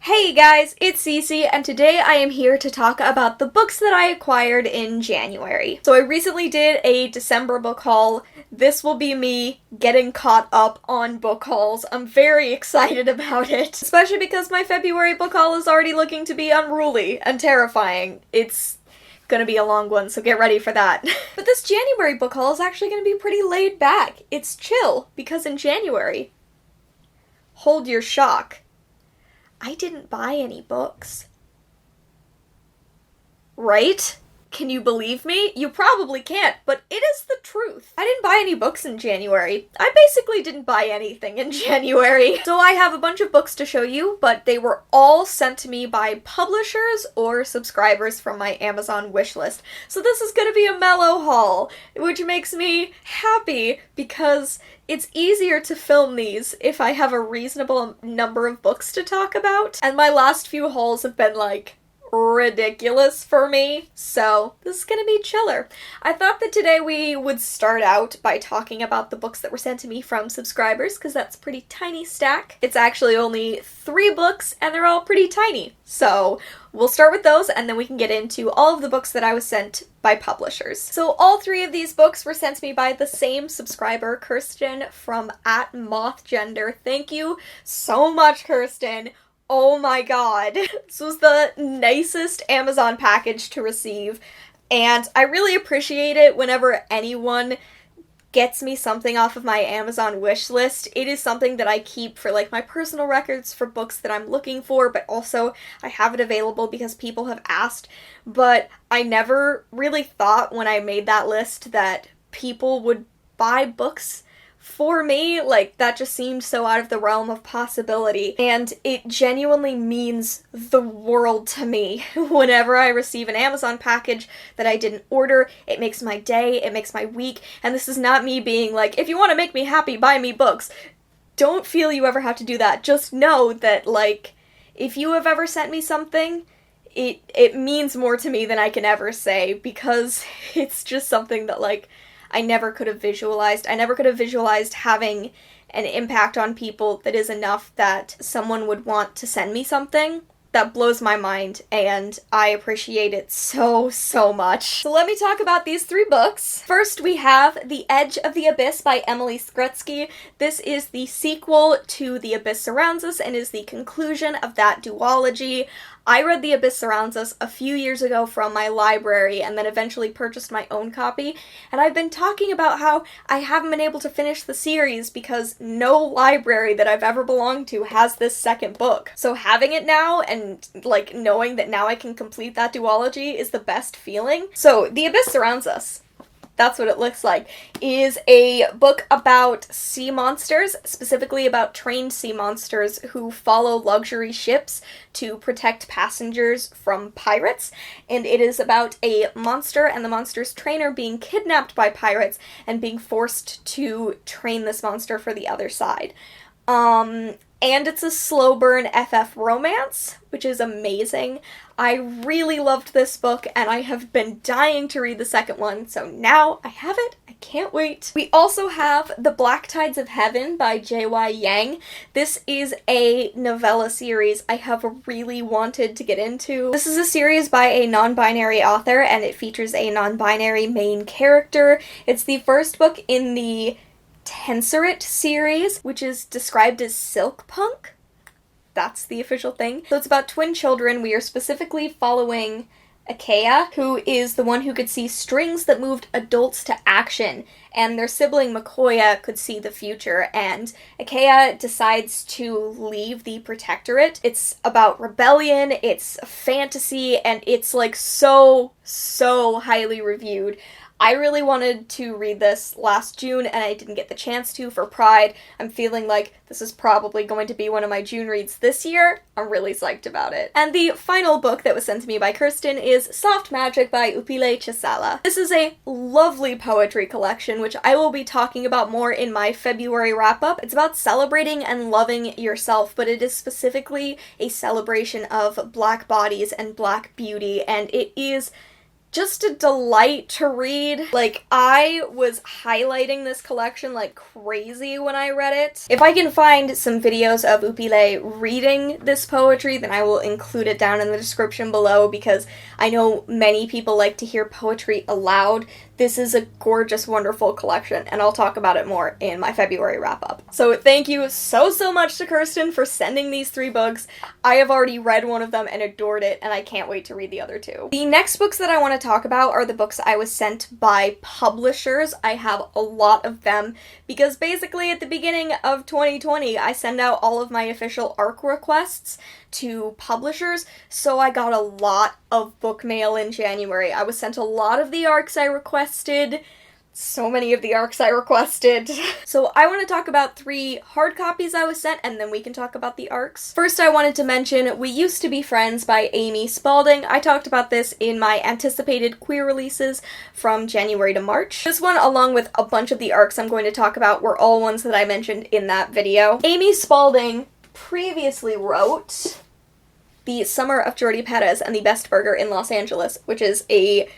Hey guys, it's Cece, and today I am here to talk about the books that I acquired in January. So I recently did a December book haul. This will be me getting caught up on book hauls. I'm very excited about it, especially because my February book haul is already looking to be unruly and terrifying. It's gonna be a long one, so get ready for that. But this January book haul is actually gonna be pretty laid back. It's chill, because in January, hold your shock, I didn't buy any books. Right? Can you believe me? You probably can't, but it is the truth. I didn't buy any books in January. I basically didn't buy anything in January. So I have a bunch of books to show you, but they were all sent to me by publishers or subscribers from my Amazon wishlist. So this is gonna be a mellow haul, which makes me happy because it's easier to film these if I have a reasonable number of books to talk about. And my last few hauls have been like ridiculous for me, so this is gonna be chiller. I thought that today we would start out by talking about the books that were sent to me from subscribers, because that's a pretty tiny stack. It's actually only 3 books, and they're all pretty tiny. So we'll start with those, and then we can get into all of the books that I was sent by publishers. So all 3 of these books were sent to me by the same subscriber, Kirsten from @mothgender. Thank you so much, Kirsten. Oh my god. This was the nicest Amazon package to receive, and I really appreciate it whenever anyone gets me something off of my Amazon wish list. It is something that I keep for like my personal records for books that I'm looking for, but also I have it available because people have asked, but I never really thought when I made that list that people would buy books for me. Like, that just seemed so out of the realm of possibility, and it genuinely means the world to me. Whenever I receive an Amazon package that I didn't order, it makes my day, it makes my week, and this is not me being like, if you want to make me happy, buy me books. Don't feel you ever have to do that. Just know that, like, if you have ever sent me something, it means more to me than I can ever say, because it's just something that, like, I never could have visualized. I never could have visualized having an impact on people that is enough that someone would want to send me something. That blows my mind, and I appreciate it so, so much. So let me talk about these 3 books. First, we have The Edge of the Abyss by Emily Skrutskie. This is the sequel to The Abyss Surrounds Us and is the conclusion of that duology. I read The Abyss Surrounds Us a few years ago from my library and then eventually purchased my own copy, and I've been talking about how I haven't been able to finish the series because no library that I've ever belonged to has this second book. So having it now and like knowing that now I can complete that duology is the best feeling. So The Abyss Surrounds Us, that's what it looks like, is a book about sea monsters, specifically about trained sea monsters who follow luxury ships to protect passengers from pirates, and it is about a monster and the monster's trainer being kidnapped by pirates and being forced to train this monster for the other side. And it's a slow burn FF romance, which is amazing. I really loved this book, and I have been dying to read the second one, so now I have it. I can't wait. We also have The Black Tides of Heaven by J.Y. Yang. This is a novella series I have really wanted to get into. This is a series by a non-binary author, and it features a non-binary main character. It's the first book in the Tensorate series, which is described as silk punk. That's the official thing. So it's about twin children. We are specifically following Akea, who is the one who could see strings that moved adults to action, and their sibling Makoya could see the future, and Akea decides to leave the protectorate. It's about rebellion, it's fantasy, and it's like so highly reviewed. I really wanted to read this last June, and I didn't get the chance to for Pride. I'm feeling like this is probably going to be one of my June reads this year. I'm really psyched about it. And the final book that was sent to me by Kirsten is Soft Magic by Upile Chisala. This is a lovely poetry collection, which I will be talking about more in my February wrap-up. It's about celebrating and loving yourself, but it is specifically a celebration of Black bodies and Black beauty, and it is just a delight to read. Like, I was highlighting this collection like crazy when I read it. If I can find some videos of Upile reading this poetry, then I will include it down in the description below, because I know many people like to hear poetry aloud. This is a gorgeous, wonderful collection, and I'll talk about it more in my February wrap-up. So thank you so much to Kirsten for sending these 3 books. I have already read one of them and adored it, and I can't wait to read the other 2. The next books that I want to talk about are the books I was sent by publishers. I have a lot of them, because basically at the beginning of 2020, I send out all of my official ARC requests to publishers, so I got a lot of book mail in January. I was sent a lot of the ARCs I requested. So many of the ARCs I requested. So I want to talk about 3 hard copies I was sent, and then we can talk about the ARCs. First, I wanted to mention We Used to Be Friends by Amy Spaulding. I talked about this in my anticipated queer releases from January to March. This one, along with a bunch of the ARCs I'm going to talk about, were all ones that I mentioned in that video. Amy Spaulding previously wrote The Summer of Jordi Perez and the Best Burger in Los Angeles, which is a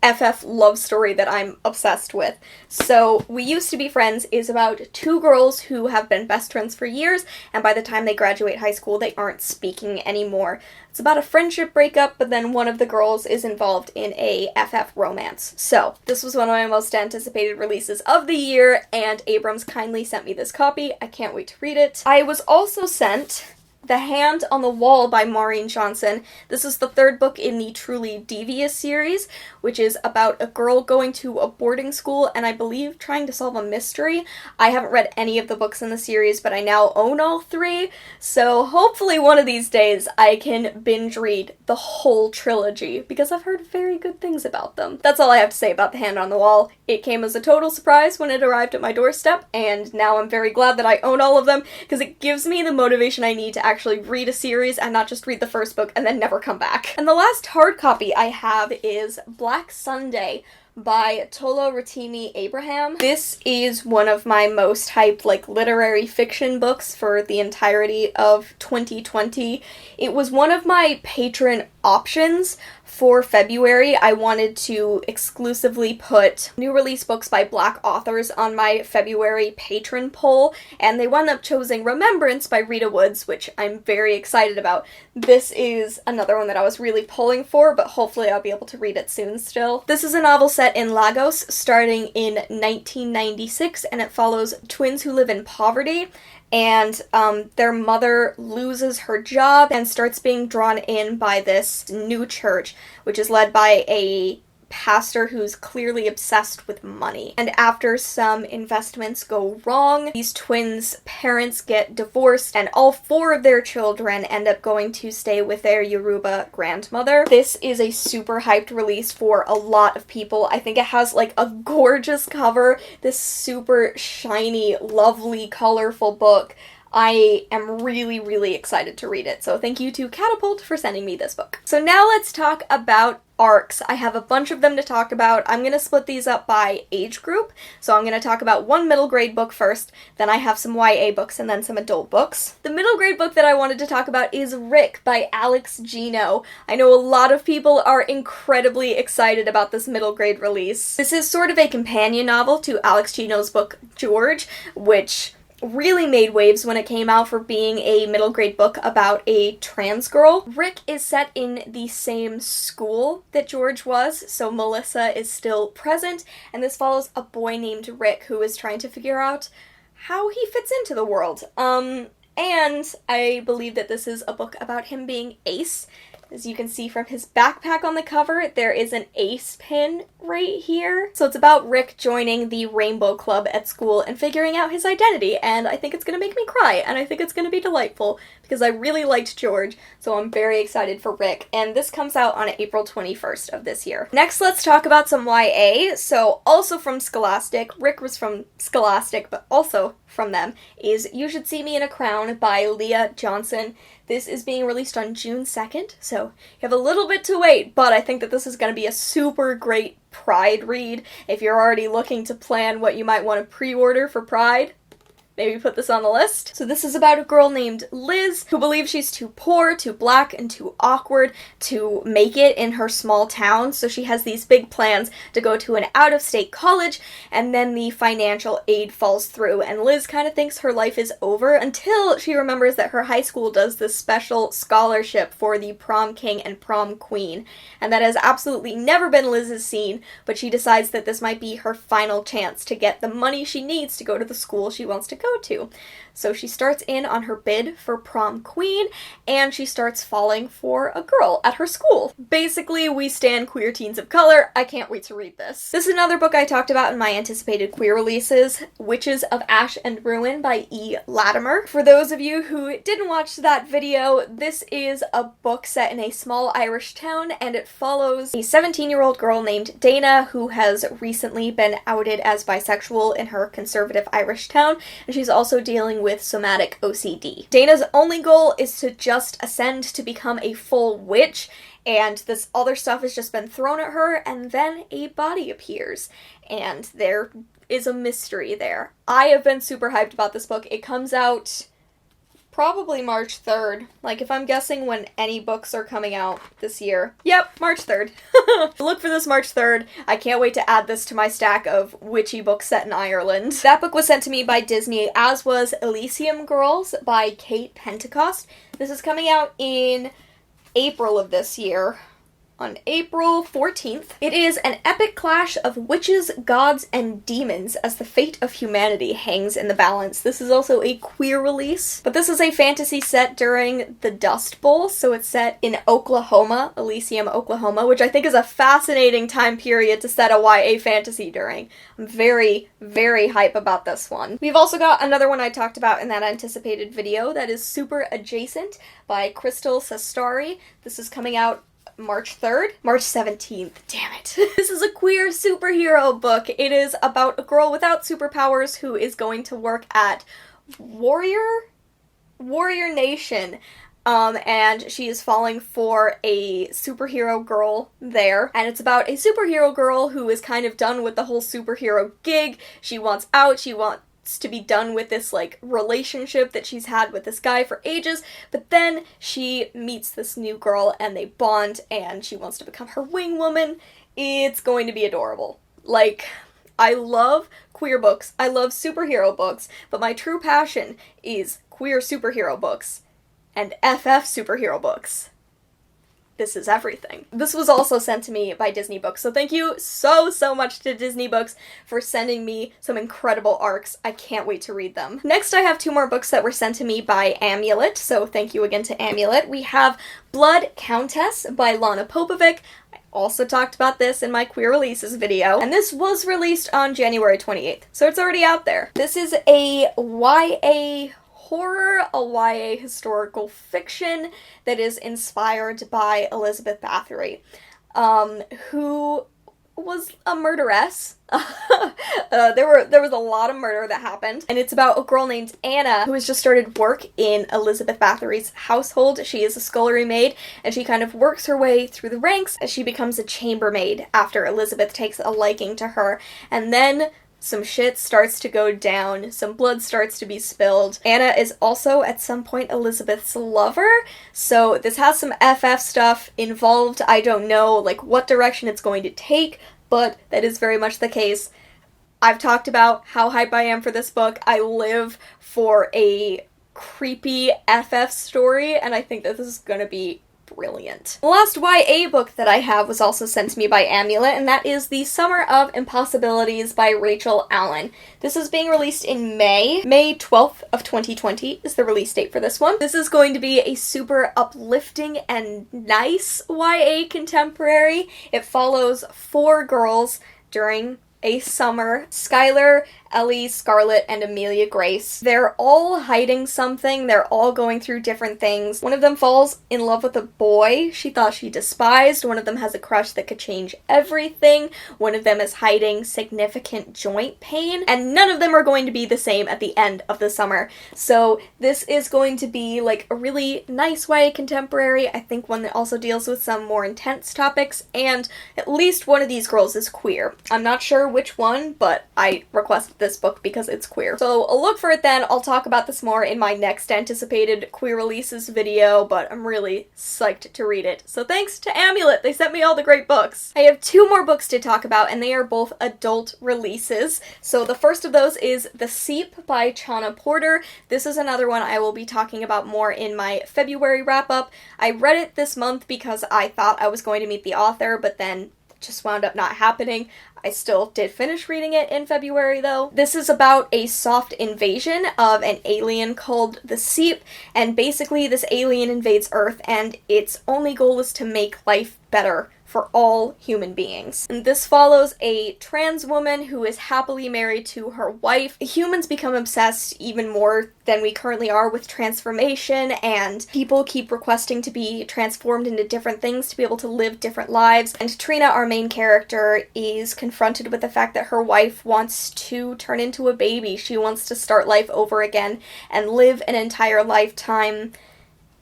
FF love story that I'm obsessed with. So We Used to Be Friends is about 2 girls who have been best friends for years, and by the time they graduate high school, they aren't speaking anymore. It's about a friendship breakup, but then one of the girls is involved in a FF romance. So this was one of my most anticipated releases of the year, and Abrams kindly sent me this copy. I can't wait to read it. I was also sent The Hand on the Wall by Maureen Johnson. This is the 3rd book in the Truly Devious series, which is about a girl going to a boarding school and I believe trying to solve a mystery. I haven't read any of the books in the series, but I now own all 3, so hopefully one of these days I can binge read the whole trilogy, because I've heard very good things about them. That's all I have to say about The Hand on the Wall. It came as a total surprise when it arrived at my doorstep, and now I'm very glad that I own all of them, because it gives me the motivation I need to actually read a series and not just read the first book and then never come back. And the last hard copy I have is Black Sunday by Tola, Rotimi, Abraham. This is one of my most hyped, literary fiction books for the entirety of 2020. It was one of my patron options for February. I wanted to exclusively put new release books by Black authors on my February patron poll, and they wound up choosing Remembrance by Rita Woods, which I'm very excited about. This is another one that I was really pulling for, but hopefully I'll be able to read it soon still. This is a novel set in Lagos, starting in 1996, and it follows twins who live in poverty, and their mother loses her job and starts being drawn in by this new church, which is led by a pastor who's clearly obsessed with money. And after some investments go wrong, these twins' parents get divorced, and all 4 of their children end up going to stay with their Yoruba grandmother. This is a super hyped release for a lot of people. I think it has a gorgeous cover, this super shiny, lovely, colorful book. I am really excited to read it, so thank you to Catapult for sending me this book. So now let's talk about ARCs. I have a bunch of them to talk about. I'm going to split these up by age group, so I'm going to talk about one middle grade book first, then I have some YA books, and then some adult books. The middle grade book that I wanted to talk about is Rick by Alex Gino. I know a lot of people are incredibly excited about this middle grade release. This is sort of a companion novel to Alex Gino's book George, which really made waves when it came out for being a middle grade book about a trans girl. Rick is set in the same school that George was, so Melissa is still present, and this follows a boy named Rick who is trying to figure out how he fits into the world. And I believe that this is a book about him being ace. As you can see from his backpack on the cover, there is an ace pin right here. So it's about Rick joining the Rainbow Club at school and figuring out his identity, and I think it's gonna make me cry, and I think it's gonna be delightful, because I really liked George, so I'm very excited for Rick, and this comes out on April 21st of this year. Next, let's talk about some YA. So also from Scholastic, Rick was from Scholastic, but also from them, is You Should See Me in a Crown by Leah Johnson. This is being released on June 2nd, so you have a little bit to wait, but I think that this is going to be a super great Pride read. If you're already looking to plan what you might want to pre-order for Pride, maybe put this on the list. So this is about a girl named Liz who believes she's too poor, too black, and too awkward to make it in her small town. So she has these big plans to go to an out-of-state college, and then the financial aid falls through, and Liz kind of thinks her life is over until she remembers that her high school does this special scholarship for the prom king and prom queen, and that has absolutely never been Liz's scene, but she decides that this might be her final chance to get the money she needs to go to the school she wants to go to. So she starts in on her bid for prom queen, and she starts falling for a girl at her school. Basically, we stan queer teens of color. I can't wait to read this. This is another book I talked about in my anticipated queer releases, Witches of Ash and Ruin by E. Latimer. For those of you who didn't watch that video, this is a book set in a small Irish town, and it follows a 17-year-old girl named Dana who has recently been outed as bisexual in her conservative Irish town, and she's also dealing with somatic OCD. Dana's only goal is to just ascend to become a full witch, and this other stuff has just been thrown at her, and then a body appears, and there is a mystery there. I have been super hyped about this book. It comes out probably March 3rd. Like, if I'm guessing when any books are coming out this year. Yep, March 3rd. Look for this March 3rd. I can't wait to add this to my stack of witchy books set in Ireland. That book was sent to me by Disney, as was Elysium Girls by Kate Pentacost. This is coming out in April of this year. On April 14th. It is an epic clash of witches, gods, and demons as the fate of humanity hangs in the balance. This is also a queer release, but this is a fantasy set during the Dust Bowl, so it's set in Oklahoma, Elysium, Oklahoma, which I think is a fascinating time period to set a YA fantasy during. I'm very, very hype about this one. We've also got another one I talked about in that anticipated video that is Super Adjacent by Cestari. This is coming out March 3rd? March 17th. Damn it. This is a queer superhero book. It is about a girl without superpowers who is going to work at Warrior Nation. And she is falling for a superhero girl there. And it's about a superhero girl who is kind of done with the whole superhero gig. She wants out. She wants to be done with this, like, relationship that she's had with this guy for ages, but then she meets this new girl and they bond and she wants to become her wing woman. It's going to be adorable. Like, I love queer books, I love superhero books, but my true passion is queer superhero books and FF superhero books. This is everything. This was also sent to me by Disney Books, so thank you so much to Disney Books for sending me some incredible arcs. I can't wait to read them. Next, I have two more books that were sent to me by Amulet, so thank you again to Amulet. We have Blood Countess by Lana Popovic. I also talked about this in my queer releases video, and this was released on January 28th, so it's already out there. This is a YA horror, a YA historical fiction that is inspired by Elizabeth Bathory, who was a murderess. There was a lot of murder that happened, and it's about a girl named Anna who has just started work in Elizabeth Bathory's household. She is a scullery maid, and she kind of works her way through the ranks as she becomes a chambermaid after Elizabeth takes a liking to her, and then some shit starts to go down, some blood starts to be spilled. Anna is also, at some point, Elizabeth's lover, so this has some FF stuff involved. I don't know, like, what direction it's going to take, but that is very much the case. I've talked about how hype I am for this book. I live for a creepy FF story, and I think that this is gonna be brilliant. The last YA book that I have was also sent to me by Amulet, and that is The Summer of Impossibilities by Rachel Allen. This is being released in May. May 12th of 2020 is the release date for this one. This is going to be a super uplifting and nice YA contemporary. It follows 4 girls during a summer. Skylar, Ellie, Scarlett, and Amelia Grace. They're all hiding something. They're all going through different things. One of them falls in love with a boy she thought she despised. One of them has a crush that could change everything. One of them is hiding significant joint pain. And none of them are going to be the same at the end of the summer. So this is going to be like a really nice YA contemporary. I think one that also deals with some more intense topics. And at least one of these girls is queer. I'm not sure which one, but I requested this book because it's queer. So look for it then. I'll talk about this more in my next anticipated queer releases video, but I'm really psyched to read it. So thanks to Amulet, they sent me all the great books. I have 2 more books to talk about, and they are both adult releases. So the first of those is The Seep by Chana Porter. This is another one I will be talking about more in my February wrap-up. I read it this month because I thought I was going to meet the author, but then just wound up not happening. I still did finish reading it in February though. This is about a soft invasion of an alien called the Seep, and basically this alien invades Earth and its only goal is to make life better for all human beings. And this follows a trans woman who is happily married to her wife. Humans become obsessed even more than we currently are with transformation, and people keep requesting to be transformed into different things to be able to live different lives. And Trina, our main character, is confronted with the fact that her wife wants to turn into a baby. She wants to start life over again and live an entire lifetime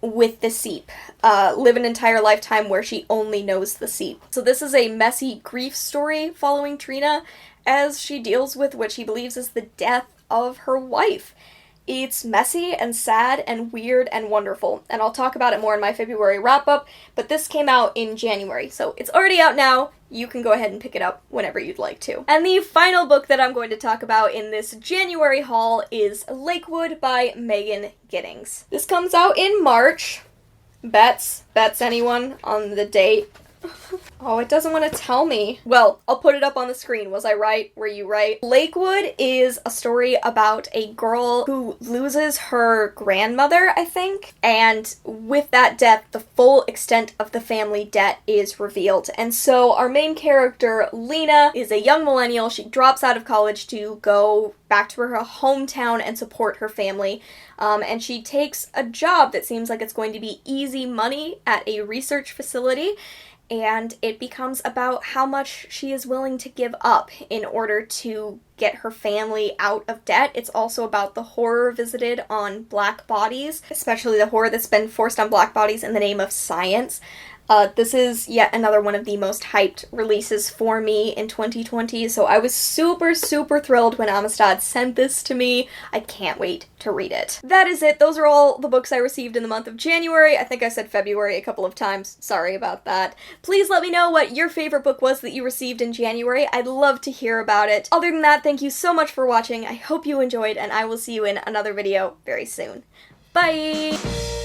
with the Seep. Live an entire lifetime where she only knows the Seep. So this is a messy grief story following Trina as she deals with what she believes is the death of her wife. It's messy and sad and weird and wonderful, and I'll talk about it more in my February wrap-up, but this came out in January, so it's already out now. You can go ahead and pick it up whenever you'd like to. And the final book that I'm going to talk about in this January haul is Lakewood by Megan Giddings. This comes out in March. Bets anyone on the date? Oh, it doesn't want to tell me. Well, I'll put it up on the screen. Was I right? Were you right? Lakewood is a story about a girl who loses her grandmother, I think. And with that death, the full extent of the family debt is revealed. And so our main character, Lena, is a young millennial. She drops out of college to go back to her hometown and support her family. And she takes a job that seems like it's going to be easy money at a research facility. And it becomes about how much she is willing to give up in order to get her family out of debt. It's also about the horror visited on Black bodies, especially the horror that's been forced on Black bodies in the name of science. This is yet another one of the most hyped releases for me in 2020, so I was super thrilled when Amistad sent this to me. I can't wait to read it. That is it. Those are all the books I received in the month of January. I think I said February a couple of times. Sorry about that. Please let me know what your favorite book was that you received in January. I'd love to hear about it. Other than that, thank you so much for watching. I hope you enjoyed, and I will see you in another video very soon. Bye!